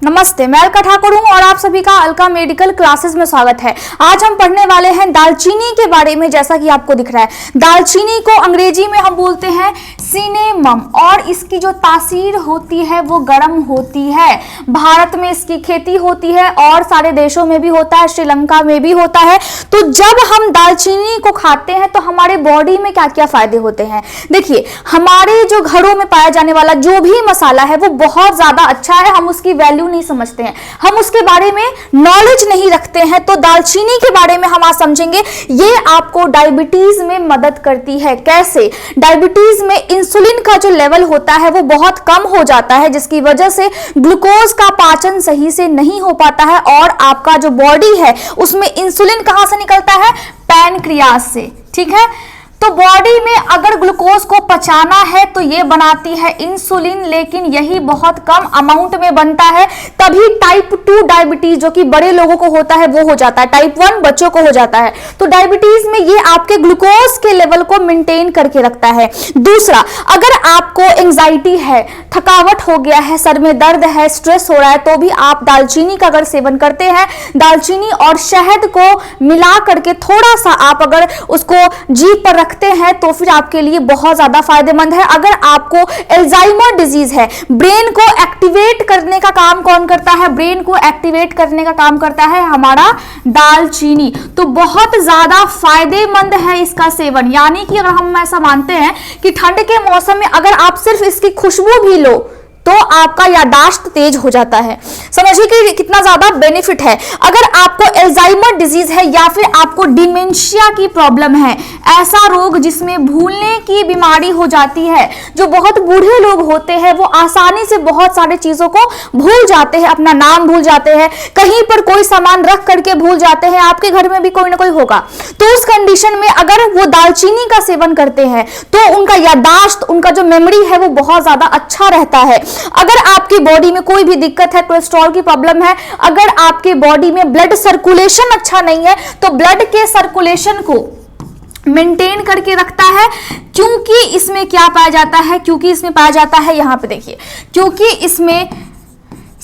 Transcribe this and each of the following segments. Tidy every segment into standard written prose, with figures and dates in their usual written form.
नमस्ते, मैं अलका ठाकुर हूं और आप सभी का अलका मेडिकल क्लासेस में स्वागत है। आज हम पढ़ने वाले हैं दालचीनी के बारे में। जैसा कि आपको दिख रहा है, दालचीनी को अंग्रेजी में हम बोलते हैं सिनेमम और इसकी जो तासीर होती है वो गर्म होती है। भारत में इसकी खेती होती है और सारे देशों में भी होता है, श्रीलंका में भी होता है। तो जब हम दालचीनी को खाते हैं तो हमारे बॉडी में क्या क्या फायदे होते हैं। देखिए, हमारे जो घरों में पाया जाने वाला जो भी मसाला है वो बहुत ज्यादा अच्छा है, हम उसकी वैल्यू नहीं समझते हैं, हम उसके बारे में नॉलेज नहीं रखते हैं। तो दालचीनी के बारे में हम आज समझेंगे। ये आपको डायबिटीज में मदद करती है। कैसे? डायबिटीज में इंसुलिन का जो लेवल होता है वो बहुत कम हो जाता है, जिसकी वजह से ग्लूकोज का पाचन सही से नहीं हो पाता है और आपका जो बॉडी है उसमें इंसुलिन कहां से निकलता है? पैनक्रियास से। ठीक है, तो बॉडी में अगर ग्लूकोज को पचाना है तो ये बनाती है इंसुलिन, लेकिन यही बहुत कम अमाउंट में बनता है। तभी टाइप 2 डायबिटीज जो कि बड़े लोगों को होता है वो हो जाता है, टाइप 1 बच्चों को हो जाता है। तो डायबिटीज में ये आपके ग्लूकोज के लेवल को मेंटेन करके रखता है। दूसरा, अगर आपको एंजाइटी है, थकावट हो गया है, सर में दर्द है, स्ट्रेस हो रहा है, तो भी आप दालचीनी का अगर सेवन करते हैं, दालचीनी और शहद को मिला करके थोड़ा सा आप अगर उसको जीभ पर रखते हैं तो फिर आपके लिए बहुत ज्यादा फायदेमंद है। अगर आपको अल्जाइमर डिजीज है, ब्रेन को एक्टिवेट करने का काम कौन करता है? ब्रेन को एक्टिवेट करने का काम करता है हमारा दालचीनी। तो बहुत ज्यादा फायदेमंद है इसका सेवन। यानी कि अगर हम ऐसा मानते हैं कि ठंड के मौसम में अगर आप सिर्फ इसकी खुशबू भी लो तो आपका याददाश्त तेज हो जाता है। समझिए कि कितना ज्यादा बेनिफिट है। अगर आपको अल्जाइमर डिजीज है या फिर आपको डिमेंशिया की प्रॉब्लम है, ऐसा रोग जिसमें भूलने की बीमारी हो जाती है, जो बहुत बूढ़े लोग होते हैं वो आसानी से बहुत सारी चीजों को भूल जाते हैं, अपना नाम भूल जाते हैं, कहीं पर कोई सामान रख करके भूल जाते हैं, आपके घर में भी कोई ना कोई होगा। तो उस कंडीशन में अगर वो दालचीनी का सेवन करते हैं तो उनका याददाश्त, उनका जो मेमोरी है वो बहुत ज्यादा अच्छा रहता है। अगर आपकी बॉडी में कोई भी दिक्कत है, कोलेस्ट्रॉल की प्रॉब्लम है, अगर आपके बॉडी में ब्लड सर्कुलेशन अच्छा नहीं है, तो ब्लड के सर्कुलेशन को मेंटेन करके रखता है। क्योंकि इसमें क्या पाया जाता है? क्योंकि इसमें पाया जाता है, यहां पे देखिए, क्योंकि इसमें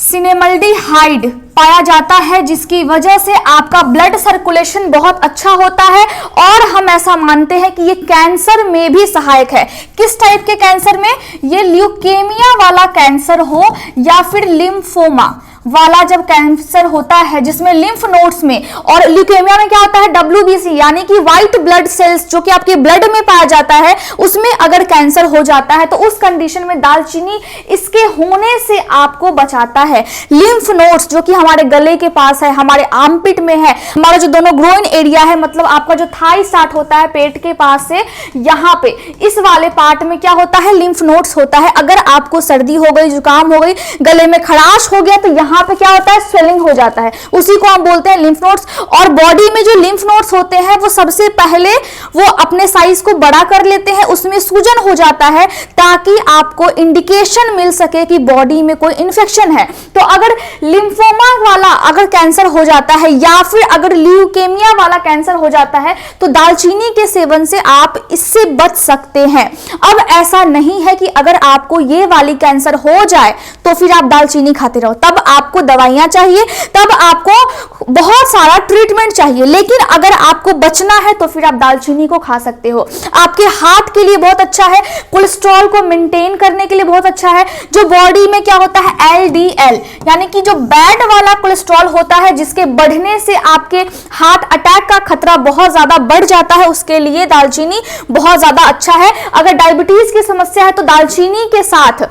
सिनेमल्डिहाइड पाया जाता है, जिसकी वजह से आपका ब्लड सर्कुलेशन बहुत अच्छा होता है। और हम ऐसा मानते हैं कि ये कैंसर में भी सहायक है। किस टाइप के कैंसर में? ये ल्यूकेमिया वाला कैंसर हो या फिर लिम्फोमा वाला जब कैंसर होता है जिसमें लिम्फ नोड्स में, और ल्यूकेमिया में क्या होता है? WBC यानी कि व्हाइट ब्लड सेल्स जो कि आपके ब्लड में पाया जाता है, उसमें अगर कैंसर हो जाता है तो उस कंडीशन में दालचीनी इसके होने से आपको बचाता है। लिम्फ नोड्स जो कि हमारे गले के पास है, हमारे आर्मपिट में है, हमारा जो दोनों ग्रोइन एरिया है, मतलब आपका जो थाई स्टार्ट होता है पेट के पास से, यहाँ पे इस वाले पार्ट में क्या होता है? लिम्फ नोड्स होता है। अगर आपको सर्दी हो गई, जुकाम हो गई, गले में खराश हो गया, तो यहाँ पे क्या होता है? स्वेलिंग हो जाता है, उसी को हम बोलते हैं लिम्फ नोड्स। और बॉडी में जो लिम्फ नोड्स होते हैं वो सबसे पहले वो अपने साइज को बड़ा कर लेते हैं, उसमें सूजन हो जाता है ताकि आपको इंडिकेशन मिल सके कि बॉडी में कोई इन्फेक्शन है। तो अगर लिम्फोमा वाला अगर कैंसर हो जाता है या फिर अगर ल्यूकेमिया वाला कैंसर हो जाता है तो दालचीनी के सेवन से आप इससे बच सकते हैं। अब ऐसा नहीं है कि अगर आपको ये वाली कैंसर हो जाए तो फिर आप दालचीनी खाते रहो, तब आपको दवाइयां चाहिए, तब आपको बहुत सारा ट्रीटमेंट चाहिए। लेकिन अगर आपको बचना है तो फिर आप दालचीनी को खा सकते हो। आपके हार्ट के लिए बहुत अच्छा है, कोलेस्ट्रॉल को मेंटेन करने के लिए बहुत अच्छा है। जो बॉडी में क्या होता है? LDL यानी कि जो बैड वाला कोलेस्ट्रॉल होता है, जिसके बढ़ने से आपके हार्ट अटैक का खतरा बहुत ज्यादा बढ़ जाता है, उसके लिए दालचीनी बहुत ज्यादा अच्छा है। अगर डायबिटीज की समस्या है तो दालचीनी के साथ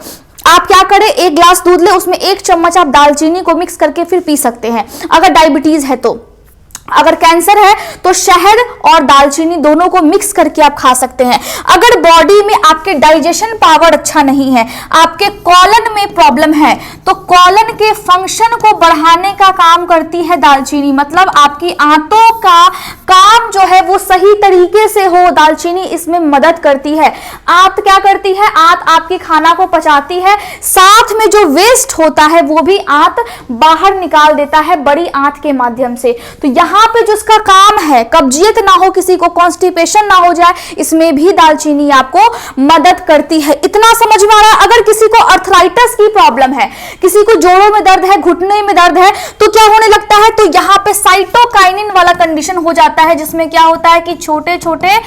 आप क्या करें? 1 गिलास दूध ले, उसमें 1 चम्मच आप दालचीनी को मिक्स करके फिर पी सकते हैं अगर डायबिटीज है तो। अगर कैंसर है तो शहद और दालचीनी दोनों को मिक्स करके आप खा सकते हैं। अगर बॉडी में आपके डाइजेशन पावर अच्छा नहीं है, आपके कॉलन में प्रॉब्लम है, तो कॉलन के फंक्शन को बढ़ाने का काम करती है दालचीनी। मतलब आपकी आंतों का काम जो है वो सही तरीके से हो, दालचीनी इसमें मदद करती है। आंत क्या करती है? आंत आपके खाना को पचाती है, साथ में जो वेस्ट होता है वो भी आंत बाहर निकाल देता है बड़ी आंत के माध्यम से। तो यहाँ यहाँ पे जो इसका काम है, कब्जियत ना हो, किसी को कॉन्स्टिपेशन ना हो जाए, इसमें भी दालचीनी आपको मदद करती है। इतना समझ में आ रहा है? अगर किसी को अर्थराइटिस की प्रॉब्लम है, किसी को जोड़ों में दर्द है, घुटने में दर्द है, तो क्या होने लगता है, तो यहाँ पे साइटोकाइनिन वाला कंडीशन हो जाता है, जिसमें क्या होता है कि छोटे छोटे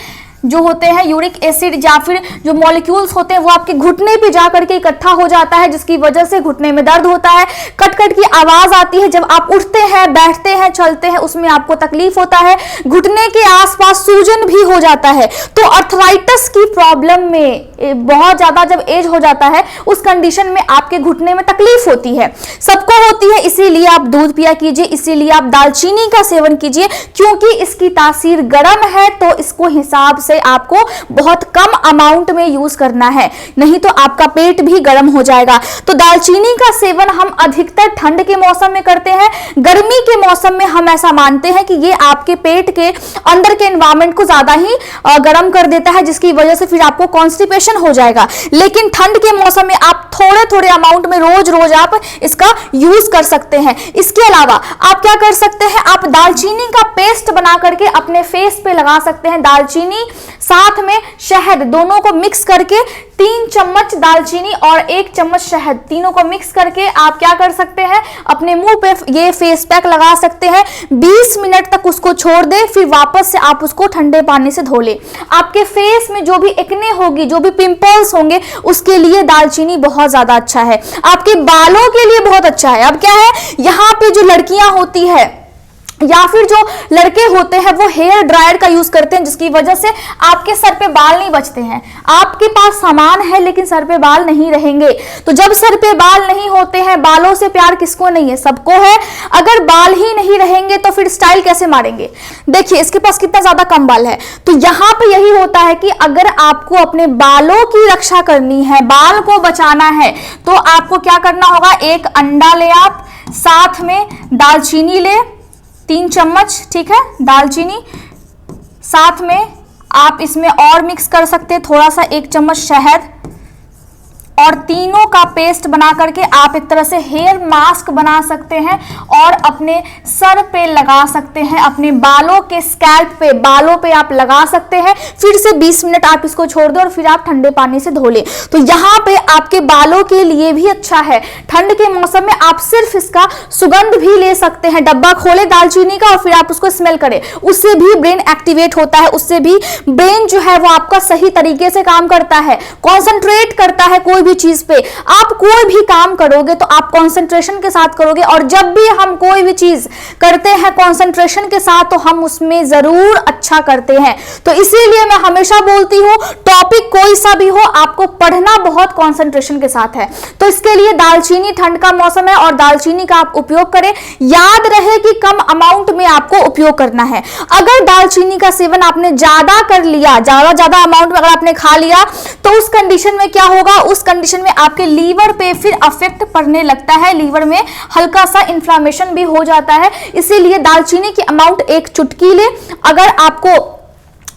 जो होते हैं यूरिक एसिड या फिर जो मॉलिक्यूल्स होते हैं वो आपके घुटने पे जा करके इकट्ठा हो जाता है, जिसकी वजह से घुटने में दर्द होता है, कट कट की आवाज आती है, जब आप उठते हैं, बैठते हैं, चलते हैं, उसमें आपको तकलीफ होता है, घुटने के आसपास सूजन भी हो जाता है। तो अर्थराइटिस की प्रॉब्लम में बहुत ज्यादा जब एज हो जाता है, उस कंडीशन में आपके घुटने में तकलीफ होती है, सबको होती है, इसीलिए आप दूध पिया कीजिए, इसीलिए आप दालचीनी का सेवन कीजिए, क्योंकि इसकी तासीर गर्म है, तो इसको हिसाब से आपको बहुत कम अमाउंट में यूज करना है, नहीं तो आपका पेट भी गर्म हो जाएगा। तो दालचीनी का सेवन हम अधिकतर ठंड के मौसम में करते हैं, गर्मी के मौसम में हम ऐसा मानते हैं कि ये आपके पेट के अंदर के एनवायरमेंट को ज्यादा ही गर्म कर देता है, जिसकी वजह से फिर आपको कॉन्स्टिपेशन हो जाएगा। लेकिन ठंड के मौसम में आप थोड़े थोड़े अमाउंट में रोज रोज आप इसका यूज कर सकते हैं। इसके अलावा आप क्या कर सकते हैं, आप दालचीनी का पेस्ट बना करके अपने फेस पे लगा सकते हैं। दालचीनी साथ में शहद दोनों को मिक्स करके 3 चम्मच दालचीनी और 1 चम्मच शहद, तीनों को मिक्स करके आप क्या कर सकते हैं, अपने मुंह पे ये फेस पैक लगा सकते हैं। 20 मिनट तक उसको छोड़ दे, फिर वापस से आप उसको ठंडे पानी से धो ले। आपके फेस में जो भी एक्ने होगी, जो भी पिंपल्स होंगे, उसके लिए दालचीनी बहुत ज्यादा अच्छा है। आपके बालों के लिए बहुत अच्छा है। अब क्या है, यहाँ पे जो लड़कियां होती है या फिर जो लड़के होते हैं, वो हेयर ड्रायर का यूज करते हैं, जिसकी वजह से आपके सर पे बाल नहीं बचते हैं। आपके पास सामान है लेकिन सर पे बाल नहीं रहेंगे। तो जब सर पे बाल नहीं होते हैं, बालों से प्यार किसको नहीं है, सबको है। अगर बाल ही नहीं रहेंगे तो फिर स्टाइल कैसे मारेंगे? देखिए इसके पास कितना ज्यादा कम बाल है। तो यहाँ पे यही होता है कि अगर आपको अपने बालों की रक्षा करनी है, बाल को बचाना है, तो आपको क्या करना होगा, एक अंडा ले आप, साथ में दालचीनी ले 3 चम्मच, ठीक है, दालचीनी, साथ में आप इसमें और मिक्स कर सकते हैं थोड़ा सा 1 चम्मच शहद, और तीनों का पेस्ट बना करके आप एक तरह से हेयर मास्क बना सकते हैं और अपने सर पे लगा सकते हैं, अपने बालों के स्कैल्प पे, बालों पे आप लगा सकते हैं। फिर से 20 मिनट आप इसको छोड़ दो और फिर आप ठंडे पानी से धो लें। तो यहाँ पे आपके बालों के लिए भी अच्छा है। ठंड के मौसम में आप सिर्फ इसका सुगंध भी ले सकते हैं। डब्बा खोले दालचीनी का और फिर आप उसको स्मेल करें, उससे भी ब्रेन एक्टिवेट होता है, उससे भी ब्रेन जो है वो आपका सही तरीके से काम करता है, कॉन्सेंट्रेट करता है कोई भी चीज पे। आप कोई भी काम करोगे तो आप कंसंट्रेशन के साथ करोगे, और जब भी हम कोई भी चीज करते हैं कंसंट्रेशन के साथ, तो हम उसमें जरूर अच्छा करते हैं। तो इसीलिए मैं हमेशा बोलती हूं, टॉपिक कोई सा भी हो, आपको पढ़ना बहुत कंसंट्रेशन के साथ है। तो इसके लिए दालचीनी, ठंड का मौसम है और दालचीनी का आप उपयोग करें। याद रहे कि कम अमाउंट में आपको उपयोग करना है। अगर दालचीनी का सेवन आपने ज्यादा कर लिया, ज्यादा अमाउंट में अगर आपने खा लिया, तो उस कंडीशन में क्या होगा, उस कंडीशन में आपके लीवर पे फिर अफेक्ट पड़ने लगता है, लीवर में हल्का सा इन्फ्लामेशन भी हो जाता है। इसीलिए दालचीनी की अमाउंट 1 चुटकी ले। अगर आपको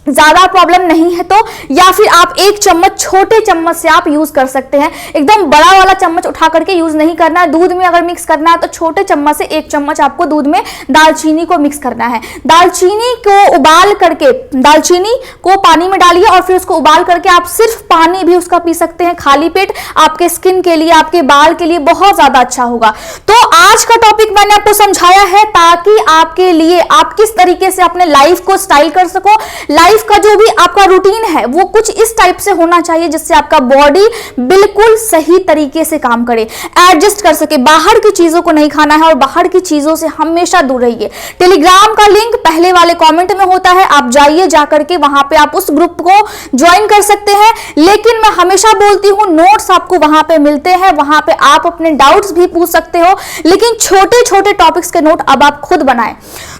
ज्यादा प्रॉब्लम नहीं है तो, या फिर आप 1 चम्मच छोटे चम्मच से आप यूज कर सकते हैं। एकदम बड़ा वाला चम्मच उठा करके यूज नहीं करना है। दूध में अगर मिक्स करना है तो छोटे चम्मच से 1 चम्मच आपको दूध में दालचीनी को मिक्स करना है। दालचीनी को उबाल करके, दालचीनी को पानी में डालिए और फिर उसको उबाल करके आप सिर्फ पानी भी उसका पी सकते हैं खाली पेट। आपके स्किन के लिए, आपके बाल के लिए बहुत ज्यादा अच्छा होगा। तो आज का टॉपिक मैंने आपको समझाया है ताकि आपके लिए, आप किस तरीके से अपने लाइफ को स्टाइल कर सको। लाइफ का जो भी आपका रूटीन है वो कुछ इस टाइप से होना चाहिए जिससे आपका बॉडी बिल्कुल सही तरीके से काम करे, एडजस्ट कर सके। बाहर की चीजों को नहीं खाना है और बाहर की चीजों से हमेशा दूर रहिए। टेलीग्राम का लिंक पहले वाले कमेंट में होता है, आप जाइए, जाकर के वहां पे आप उस ग्रुप को ज्वाइन कर सकते हैं। लेकिन मैं हमेशा बोलती हूँ, नोट्स आपको वहां पे मिलते हैं, वहां पे आप अपने डाउट्स भी पूछ सकते हो, लेकिन छोटे छोटे टॉपिक्स के नोट अब आप खुद बनाएं।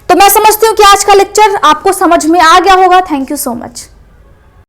तो मैं समझती हूँ कि आज का लेक्चर आपको समझ में आ गया होगा। Thank you so much.